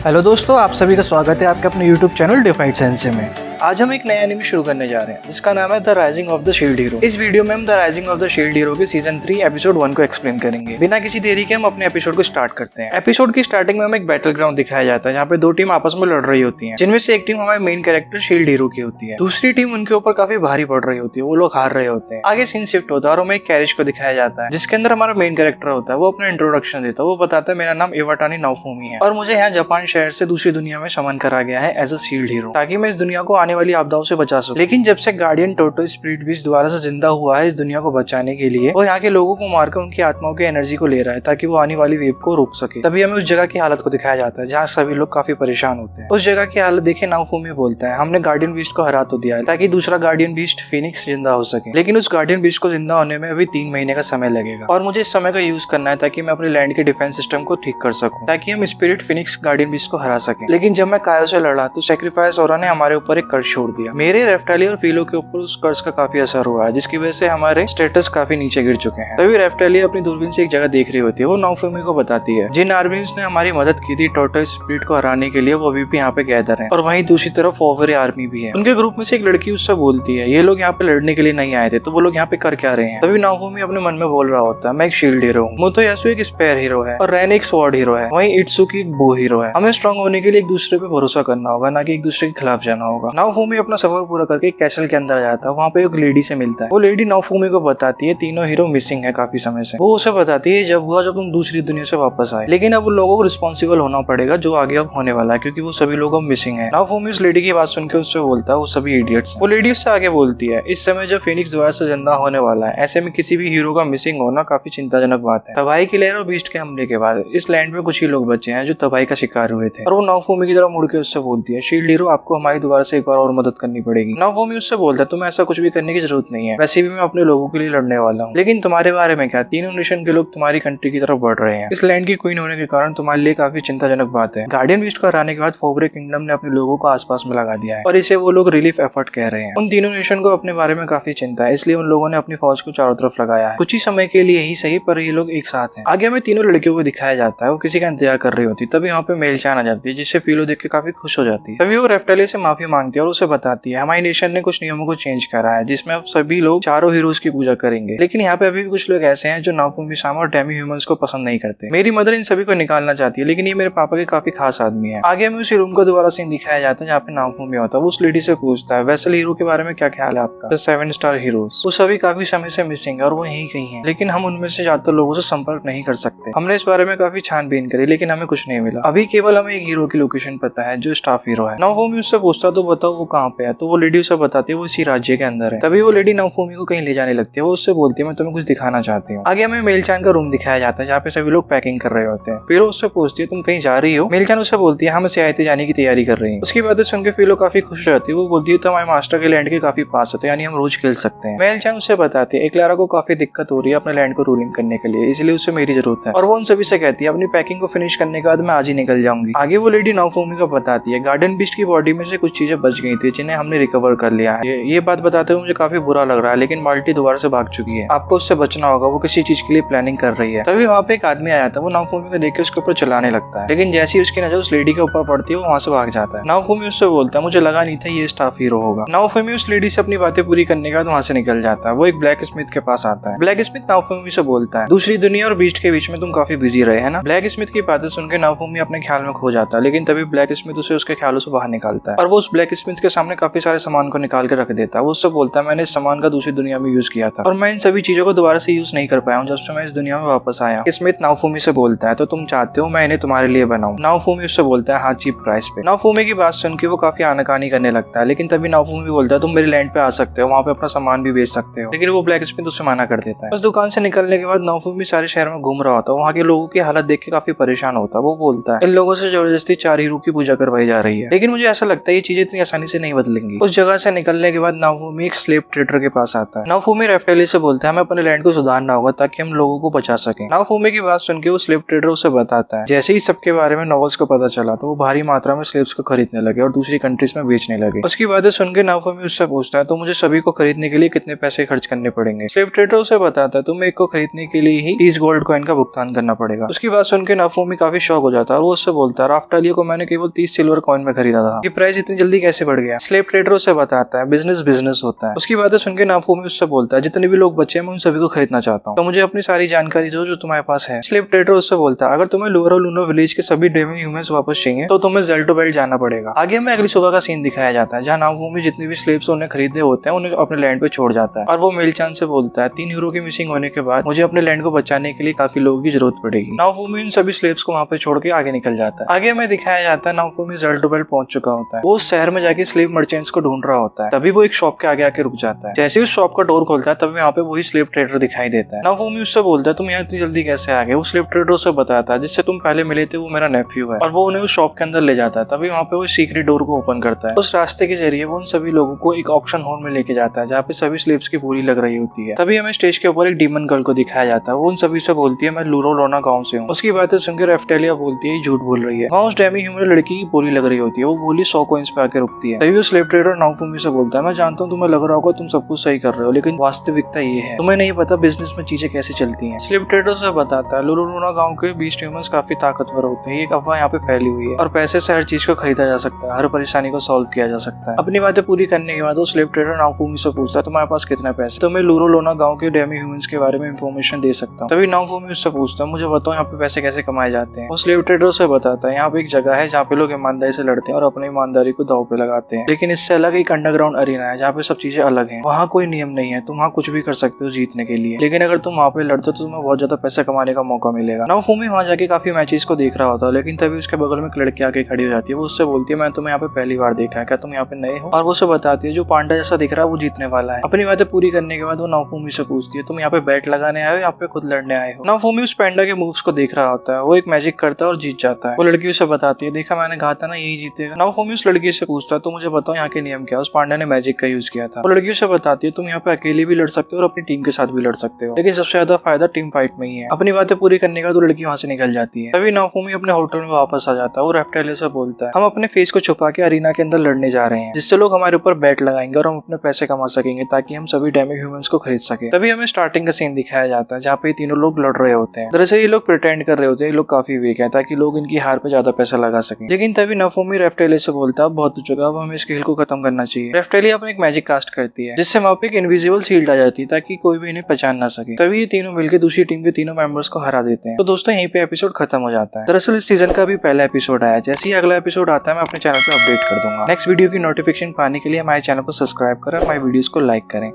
Hello दोस्तों, आप सभी का स्वागत है आपके अपने YouTube चैनल डिफाइड सेंसे में। आज हम एक नया एनिमे शुरू करने जा रहे हैं जिसका नाम है the rising of the shield hero. इस वीडियो में हम the rising of the shield hero के सीजन 3 एपिसोड 1 को एक्सप्लेन करेंगे। बिना किसी देरी के हम अपने एपिसोड को स्टार्ट करते हैं। एपिसोड की स्टार्टिंग में हमें एक बैटल ग्राउंड दिखाया जाता है जहाँ पे दो टीम आपस में लड़ रही होती है, जिनमें से एक टीम हमारे मेन कैरेक्टर शील्ड हीरो की होती है, दूसरी टीम उनके ऊपर काफी भारी पड़ रही होती है, वो लोग हार रहे होते हैं। आगे सीन शिफ्ट होता है और हमें एक कैरेज को दिखाया जाता है जिसके अंदर हमारा मेन कैरेक्टर होता है। वो अपना इंट्रोडक्शन देता है, वो बताता है मेरा नाम इवाटानी नाओफुमी है और मुझे यहाँ जापान शहर से दूसरी दुनिया में समन करा गया है एज अ शील्ड हीरो, ताकि मैं इस दुनिया को आने वाली आपदाओं से बचा सकूं। लेकिन जब से गार्डियन टोटो स्पिरिट बीस्ट दोबारा से जिंदा हुआ है इस दुनिया को बचाने के लिए, वो यहाँ के लोगों को मारकर उनकी आत्माओं की एनर्जी को ले रहा है ताकि वो आने वाली वेव को रोक सके। तभी हमें उस जगह की हालत को दिखाया जाता है जहाँ सभी लोग काफी परेशान होते हैं। उस जगह की हालत देखे नाओफुमी बोलता है, हमने गार्डियन बीस्ट को हरा तो दिया है ताकि दूसरा गार्डियन बीस्ट फिनिक्स जिंदा हो सके, लेकिन उस गार्डियन बीस्ट को जिंदा होने में अभी 3 महीने का समय लगेगा और मुझे इस समय का यूज करना है ताकि मैं अपने लैंड के डिफेंस सिस्टम को ठीक कर सकूं, ताकि हम स्पिरिट फिनिक्स गार्डियन बीस्ट को हरा सके। लेकिन जब मैं कायो से लड़ा तो सैक्रिफाइस ओरा ने हमारे ऊपर एक कर्ज छोड़ दिया। मेरे रेप्टाली और फीलो के ऊपर उस कर्ज का काफी असर हुआ है, जिसकी वजह से हमारे स्टेटस काफी नीचे गिर चुके हैं। तभी रेप्टाली अपनी दूरबीन से एक जगह देख रही होती है। वो नाओफुमी को बताती है जिन आर्मीज ने हमारी मदद की थी टोटो स्पिरिट को हराने के लिए, वो अभी भी यहाँ पे गैदर हैं और वहीं दूसरी तरफ ओवरे आर्मी भी है। उनके ग्रुप में से एक लड़की उससे बोलती है ये लोग यहाँ पे लड़ने के लिए नहीं आए थे, तो वो लोग यहाँ पे कर क्या रहे हैं। तभी नाओफुमी अपने मन में बोल रहा होता है मैं एक शील्ड हीरो हूँ, मोतोयासु एक स्पेयर हीरो है और रैन एक स्वॉर्ड हीरो है, वहीं इत्सुकी एक बो हीरो है। हमें स्ट्रांग होने के लिए एक दूसरे पे भरोसा करना होगा, ना कि एक दूसरे के खिलाफ जाना होगा। नाओफुमी अपना सफर पूरा करके एक कैसल के अंदर जाता है। वहाँ पे एक लेडी से मिलता है। वो लेडी नाओफुमी को बताती है तीनों हीरो मिसिंग है काफी समय से। वो उसे बताती है जब तुम दूसरी दुनिया से वापस आए, लेकिन अब उन लोगों को रिस्पॉन्सिबल होना पड़ेगा जो आगे अब होने वाला है, क्योंकि वो सभी लोग अब मिसिंग है। नाओफुमी उस लेडी की बात सुन के उससे बोलता है वो सभी इडियट्स। वो लेडी उससे आगे बोलती है इस समय जब फिनिक्स दोबारा से जिंदा होने वाला है, ऐसे में किसी भी हीरो का मिसिंग होना काफी चिंताजनक बात है। तबाही की लहर और बीस्ट के हमले के बाद इस लैंड में कुछ ही लोग बचे हैं जो तबाही का शिकार हुए थे। और वो नाओफुमी की तरफ मुड़ के उससे बोलती है शील्ड हीरो आपको हमारी दोबारा से एक बार और मदद करनी पड़ेगी। नाओफुमी उससे बोलता है तुम्हें ऐसा कुछ भी करने की जरूरत नहीं है, वैसे भी मैं अपने लोगों के लिए लड़ने वाला हूँ, लेकिन तुम्हारे बारे में क्या, तीनों नेशन के लोग तुम्हारी कंट्री की तरफ बढ़ रहे हैं। इस लैंड की क्वीन होने के कारण तुम्हारे लिए काफी चिंताजनक बात है। गार्डियन बीस्ट को हराने के बाद फोबरे किंगडम ने अपने लोगों को आसपास में लगा दिया है और इसे वो लोग रिलीफ एफर्ट कह रहे हैं। उन तीनों नेशन को अपने बारे में काफी चिंता है, इसलिए उन लोगों ने अपनी फौज को चारों तरफ लगाया है। कुछ ही समय के लिए ही सही, पर ये लोग एक साथ हैं। आगे हमें तीनों लड़कियों को दिखाया जाता है, वो किसी का इंतजार कर रही होती है। तभी वहाँ पे मेलचान आ जाती है जिससे फीलो देख के काफी खुश हो जाती है। तभी वो रेप्टाली से माफी मांगती है और उसे बताती है हमारी नेशन ने कुछ नियमों को चेंज करा है जिसमें अब सभी लोग चारों हीरोज की पूजा करेंगे, लेकिन यहाँ पे अभी भी कुछ लोग ऐसे हैं जो नाओफुमी सामा और डेमी ह्यूमंस को पसंद नहीं करते। मेरी मदर इन सभी को निकालना चाहती है, लेकिन ये मेरे पापा के काफी खास आदमी है। आगे हमें उसी रूम को दोबारा सीन दिखाया जाता है जहाँ पे नाओफुमी होता है। वो उस लेडी से पूछता है वेसल हीरो के बारे में क्या ख्याल है आपका, द 7 स्टार हीरोज। वो सभी काफी समय से मिसिंग है और वो यहीं कहीं है, लेकिन हम उनमें से ज्यादातर लोगों से संपर्क नहीं कर सकते। हमने इस बारे में काफी छानबीन करी, लेकिन हमें कुछ नहीं मिला। अभी केवल हमें एक हीरो की लोकेशन पता है जो स्टाफ हीरो है। नाओफुमी उससे पूछता तो बताओ वो कहाँ पे है, तो वो लेडी उसे बताती है वो इसी राज्य के अंदर है। तभी वो लेडी नाओफुमी को कहीं ले जाने लगती है। वो उससे बोलती है मैं तुम्हें कुछ दिखाना चाहती हूँ। आगे हमें मेलचान का रूम दिखाया जाता है जहाँ पे सभी लोग पैकिंग कर रहे होते हैं। फिर उससे पूछती है तुम कहीं जा रही हो। मेलचान उससे बोलती है हम सियायते जाने की तैयारी कर रही हैं। उसकी बातें सुनकर फिलो काफी खुश रहती है। वो बोलती है तो हमारे मास्टर के लैंड के काफी पास है, तो यानी हम रोज खेल सकते हैं। मेलचान उससे बताती है एक्लारा को काफी दिक्कत हो रही है अपने लैंड को रूलिंग करने के लिए, इसलिए उससे मेरी जरूरत है। और वो उन सभी से कहती है अपनी पैकिंग को फिनिश करने के बाद मैं आज ही निकल जाऊंगी। आगे वो लेडी नाओफुमी को बताती है गार्डियन बीस्ट की बॉडी में से कुछ चीजें बच गई थी जिन्हें हमने रिकवर कर लिया है। ये बात बताते हुए मुझे काफी बुरा लग रहा है, लेकिन माल्टी दोबारा से भाग चुकी है, आपको उससे बचना होगा, वो किसी चीज के लिए प्लानिंग कर रही है। तभी वहाँ पे एक आदमी आया था। वो नाओफुमी को देख के उसके ऊपर चलाने लगता है, लेकिन जैसी उसकी नजर उस लेडी के ऊपर पड़ती है वो वहाँ से भाग जाता है। नाओफुमी उससे बोलता है मुझे लगा नहीं था ये स्टाफ हीरो होगा। नाओफुमी उस लेडी से अपनी बातें पूरी करने के बाद वहाँ से निकल जाता है। वो एक ब्लैक स्मिथ के पास आता है। ब्लैक स्मिथ नाओफुमी से बोलता है दूसरी दुनिया और बीस्ट के बीच में तुम काफी बिजी रहे है ना। ब्लैक स्मिथ की बातें सुनकर नाओफुमी अपने ख्याल में खो जाता है, लेकिन तभी ब्लैक स्मिथ उसे उसके ख्यालों से बाहर निकालता है और वो उस ब्लैक स्मिथ के सामने काफी सारे सामान को निकाल के रख देता है। वो उससे बोलता है मैंने इस सामान का दूसरी दुनिया में यूज किया था और मैं इन सभी चीजों को दोबारा से यूज नहीं कर पाया हूँ जब से मैं इस दुनिया में वापस आया। स्मिथ नाओफुमी से बोलता है तो तुम चाहते हो मैं इन्हें तुम्हारे लिए बनाऊं। नाओफुमी उससे बोलता है हाँ चीप प्राइस पे। नाओफुमी की बात सुन के वो काफी आनाकानी करने लगता है, लेकिन तभी नाओफुमी बोलता है तुम मेरे लैंड पे आ सकते हो, वहाँ पे अपना सामान भी बेच सकते हो, लेकिन वो ब्लैक स्मिथ उससे मना कर देता है। उस दुकान से निकलने के बाद नाओफुमी सारे शहर में घूम रहा होता है। वहाँ के लोगों की हालत देख के काफी परेशान होता है। वो बोलता है इन लोगों से जबरदस्ती 4 हीरो की पूजा करवाई जा रही है, लेकिन मुझे ऐसा लगता है ये चीजें इतनी आसानी आसानी से नहीं बदलेंगी। उस जगह से निकलने के बाद नाओफुमी एक स्लेव ट्रेडर के पास आता है। नाओफुमी रेफ्टेली से बोलता है हमें अपने लैंड को सुधारना होगा ताकि हम लोगों को बचा सकें। नाओफुमी की बात सुनकर वो स्लेव ट्रेडर उसे बताता है। जैसे ही सबके बारे में नॉवेल्स को पता चला तो वो भारी मात्रा में स्लेव्स को खरीदने लगे और दूसरी कंट्रीज में बेचने लगे। उसकी बातें सुनकर नाओफुमी उससे पूछता है तो मुझे सभी को खरीदने के लिए कितने पैसे खर्च करने पड़ेंगे। स्लेव ट्रेडर उसे बताता है तुम्हें एक को खरीदने के लिए ही 30 गोल्ड कॉइन का भुगतान करना पड़ेगा। उसकी बात सुनकर नाओफुमी काफी शॉक हो जाता है और वो उससे बोलता है राफ्टालिया को मैंने केवल 30 सिल्वर कॉइन में खरीदा था, ये प्राइस इतनी जल्दी कैसे बढ़ गया। स्लेव ट्रेडर उसे बताता है बिजनेस बिजनेस होता है। उसकी बातें सुनकर नाओफुमी उससे बोलता है जितने भी लोग बचे हैं मैं उन सभी को खरीदना चाहता हूँ, तो मुझे अपनी सारी जानकारी दो जो तुम्हारे पास है। स्लेव ट्रेडर उससे बोलता है अगर तुम्हें लोअर लूनो विलेज के सभी डेमी ह्यूमंस वापस चाहिए तो तुम्हें ज़ेल्टो बेल्ट जाना पड़ेगा। आगे में अगली सुबह का सीन दिखाया जाता है जहाँ नाओफुमी जितने भी स्लेव्स उन्हें खरीदे होते हैं उन्हें अपने लैंड पे छोड़ जाता है और वो मेलचान से बोलता है 3 हीरो की मिसिंग होने के बाद मुझे अपने लैंड को बचाने के लिए काफी लोगों की जरूरत पड़ेगी। नाओफुमी इन सभी स्लेव्स को वहाँ पे छोड़ के आगे निकल जाता है। आगे में दिखाया जाता है नाओफुमी ज़ेल्टो बेल्ट पहुंच चुका होता है। वो उस शहर में जाके स्लेव मर्चेंट्स को ढूंढ रहा होता है। तभी वो एक शॉप के आगे आके रुक जाता है। जैसे ही उस शॉप का डोर खोलता है तभी वहाँ पे वही स्लेव ट्रेडर दिखाई देता है। नाओफुमी उससे बोलता है तुम यहाँ इतनी जल्दी कैसे आ गए। वो स्लेव ट्रेडर उसे बताता है जिससे तुम पहले मिले थे वो मेरा नेफ्यू है और वो उन्हें उस शॉप के अंदर ले जाता है। तभी वहाँ पे वो सीक्रेट डोर को ओपन करता है। उस रास्ते के जरिए वो उन सभी लोगों को एक ऑक्शन हॉल में लेके जाता है जहाँ पे सभी स्लेव्स की पूरी लग रही होती है। तभी हमें स्टेज के ऊपर एक डीमन गर्ल को दिखाया जाता है। वो उन सभी से बोलती है मैं लूरो लोना गाँव से हूँ। उसकी बातें सुनकर रेफ्टेलिया बोलती है झूठ बोल रही है। वहाँ उस डेमी ह्यूमन लड़की की पूरी लग रही होती है। वो बोली 100 कॉइंस पे आके रुकती है। तभी वो स्लेव ट्रेडर नाओफुमी से बोलता है मैं जानता हूँ तुम्हें लग रहा होगा तुम सब कुछ सही कर रहे हो लेकिन वास्तविकता ये है तुम्हें नहीं पता बिजनेस में चीजें कैसे चलती हैं। स्लेव ट्रेडर से बताता है लूरो लोना गाँव के बीस्ट ह्यूमंस काफी ताकतवर होते हैं। ये अफवाह यहाँ पे फैली हुई है और पैसे से हर चीज को खरीदा जा सकता है, हर परेशानी को सॉल्व किया जा सकता है। अपनी बातें पूरी करने के बाद वो स्लेव ट्रेडर नाओफुमी से पूछता है तुम्हारे पास कितने पैसे, तो मैं लूरो लोना गाँव के डेमी ह्यूमंस के बारे में इंफॉर्मेशन दे सकता हूँ। तभी नाओफुमी उससे पूछता है मुझे बताओ यहाँ पे पैसे कैसे कमाए जाते हैं। वो स्लेव ट्रेडर से बताता है यहाँ पे एक जगह है जहाँ पे लोग ईमानदारी से लड़ते हैं और अपनी ईमानदारी को दांव पे लगाते हैं, लेकिन इससे अलग एक अंडरग्राउंड अरीना है जहाँ पे सब चीजें अलग हैं। वहाँ कोई नियम नहीं है, तुम वहाँ कुछ भी कर सकते हो जीतने के लिए, लेकिन अगर तुम वहाँ पे लड़ते हो तो तुम्हें बहुत ज्यादा पैसा कमाने का मौका मिलेगा। नाओफुमी वहाँ जाके काफी मैचेस को देख रहा होता है लेकिन तभी उसके बगल में एक लड़की आके खड़ी हो जाती है। वो उससे बोलती है मैं तुम्हें यहाँ पे पहली बार देखा है, क्या तुम यहाँ पे नए हो। और वो उसे बताती है जो पांडा जैसा दिख रहा है वो जीतने वाला है। अपनी बातें पूरी करने के बाद वो नाओफुमी से पूछती है तुम यहाँ पे बैट लगाने आए हो या पे खुद लड़ने आए हो। नाओफुमी उस पांडा के मूव्स को देख रहा होता है। वो एक मैजिक करता है और जीत जाता है। वो लड़की उसे बताती है देखा मैंने कहा था ना यही जीतेगा। नाओफुमी उस लड़की से पूछता है तो मुझे बताओ यहाँ के नियम क्या। उस पांडा ने मैजिक का यूज किया था। वो लड़की उसे बताती है तुम यहाँ पे अकेले भी लड़ सकते हो और अपनी टीम के साथ भी लड़ सकते हो, लेकिन सबसे ज्यादा फायदा टीम फाइट में ही है। अपनी बातें पूरी करने के बाद वो लड़की वहाँ से निकल जाती है। तभी नाओफुमी अपने होटल में वापस आ जाता है। वो रेफ्टेलिया से बोलता है हम अपने फेस को छुपा के अरीना के अंदर लड़ने जा रहे हैं जिससे लोग हमारे ऊपर बैट लगाएंगे और हम अपने पैसे कमा सकेंगे ताकि हम सभी डेमी ह्यूमंस को खरीद सके। तभी हमें स्टार्टिंग का सीन दिखाया जाता है जहाँ पे तीनों लोग लड़ रहे होते हैं। दरअसल ये लोग प्रिटेंड कर रहे होते हैं ये लोग काफी वीक है ताकि लोग इनकी हार पे ज्यादा पैसा लगा सके। लेकिन तभी नाओफुमी रेफ्टेलिया से बोलता है अब बहुत हो चुका, अब हमें इस खेल को खत्म करना चाहिए। रेफ्टेलिया अपने एक मैजिक कास्ट करती है जिससे वहाँ पे एक इनविजिबल शील्ड आ जाती है ताकि कोई भी इन्हें पहचान ना सके। तभी ये तीनों मिलकर दूसरी टीम के तीनों मेंबर्स को हरा देते हैं। तो दोस्तों यहीं पे एपिसोड खत्म हो जाता है। दरअसल इस सीजन का भी पहला एपिसोड आया, जैसे ही अगला एपिसोड आता है मैं अपने चैनल पे अपडेट कर दूंगा। नेक्स्ट वीडियो की नोटिफिकेशन पाने के लिए हमारे चैनल को सब्सक्राइब करें, हमारे वीडियोस को लाइक करें।